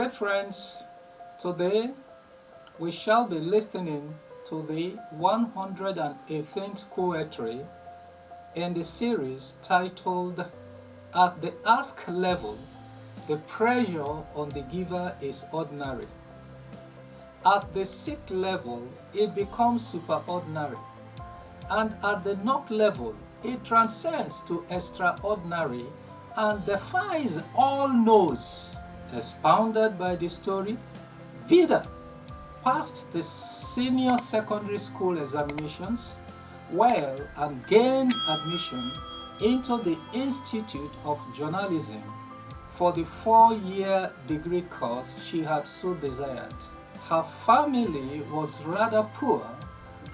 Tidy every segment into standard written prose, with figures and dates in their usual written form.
Great friends, today we shall be listening to the 118th QUOWETRY in the series titled At the Ask Level, the Pressure on the Giver is Ordinary. At the seek level, it becomes superordinary. And at the knock level, it transcends to extraordinary and defies all no's. Expounded by the story, Vida passed the senior secondary school examinations well and gained admission into the Institute of Journalism for the 4-year degree course she had so desired. Her family was rather poor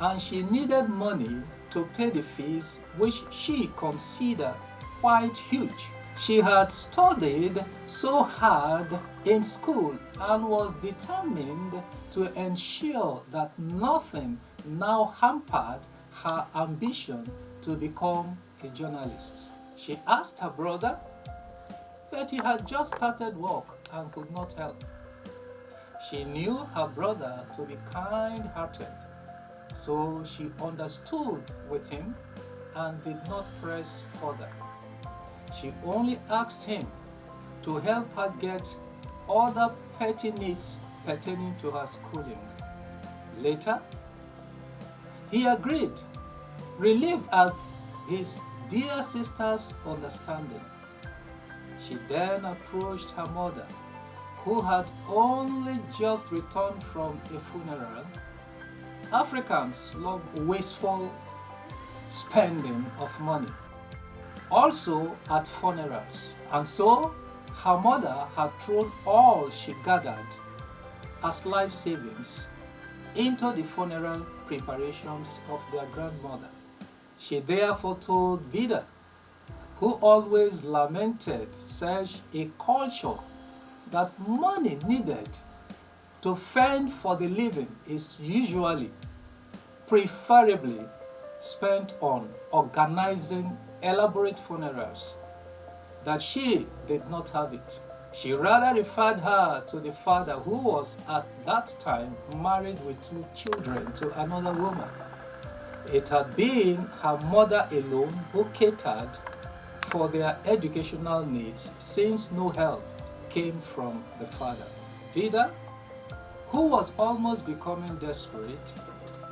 and she needed money to pay the fees, which she considered quite huge. She had studied so hard in school and was determined to ensure that nothing now hampered her ambition to become a journalist. She asked her brother, but he had just started work and could not help. She knew her brother to be kind-hearted, so she understood with him and did not press further. She only asked him to help her get other petty needs pertaining to her schooling. Later, he agreed, relieved at his dear sister's understanding. She then approached her mother, who had only just returned from a funeral. Africans love wasteful spending of money, also at funerals, and so her mother had thrown all she gathered as life savings into the funeral preparations of their grandmother. She therefore told Vida, who always lamented such a culture, that money needed to fend for the living is usually, preferably, spent on organizing elaborate funerals, that she did not have it. She rather referred her to the father, who was at that time married with 2 children to another woman. It had been her mother alone who catered for their educational needs, since no help came from the father. Vida, who was almost becoming desperate,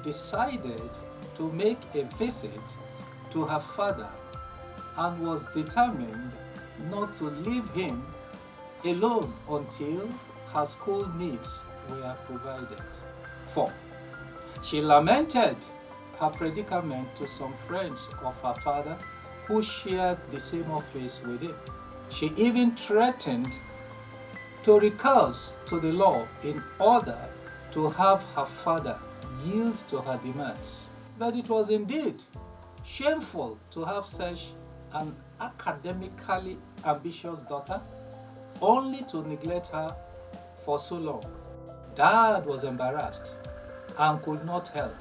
decided to make a visit to her father and was determined not to leave him alone until her school needs were provided for. She lamented her predicament to some friends of her father who shared the same office with him. She even threatened to recourse to the law in order to have her father yield to her demands. But it was indeed shameful to have such an academically ambitious daughter, only to neglect her for so long. Dad was embarrassed and could not help,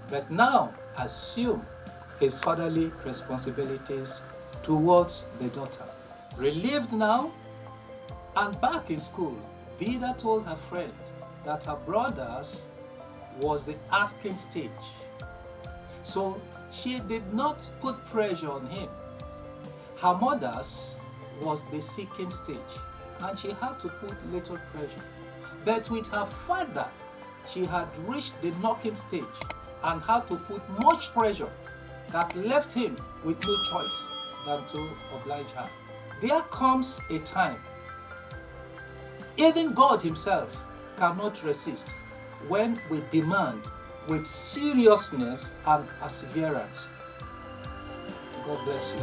but now assumed his fatherly responsibilities towards the daughter. Relieved now and back in school, Vida told her friend that her brother's was the asking stage, so she did not put pressure on him. Her mother's was the seeking stage, and she had to put little pressure. But with her father, she had reached the knocking stage and had to put much pressure that left him with no choice than to oblige her. There comes a time even God himself cannot resist when we demand with seriousness and perseverance. God bless you.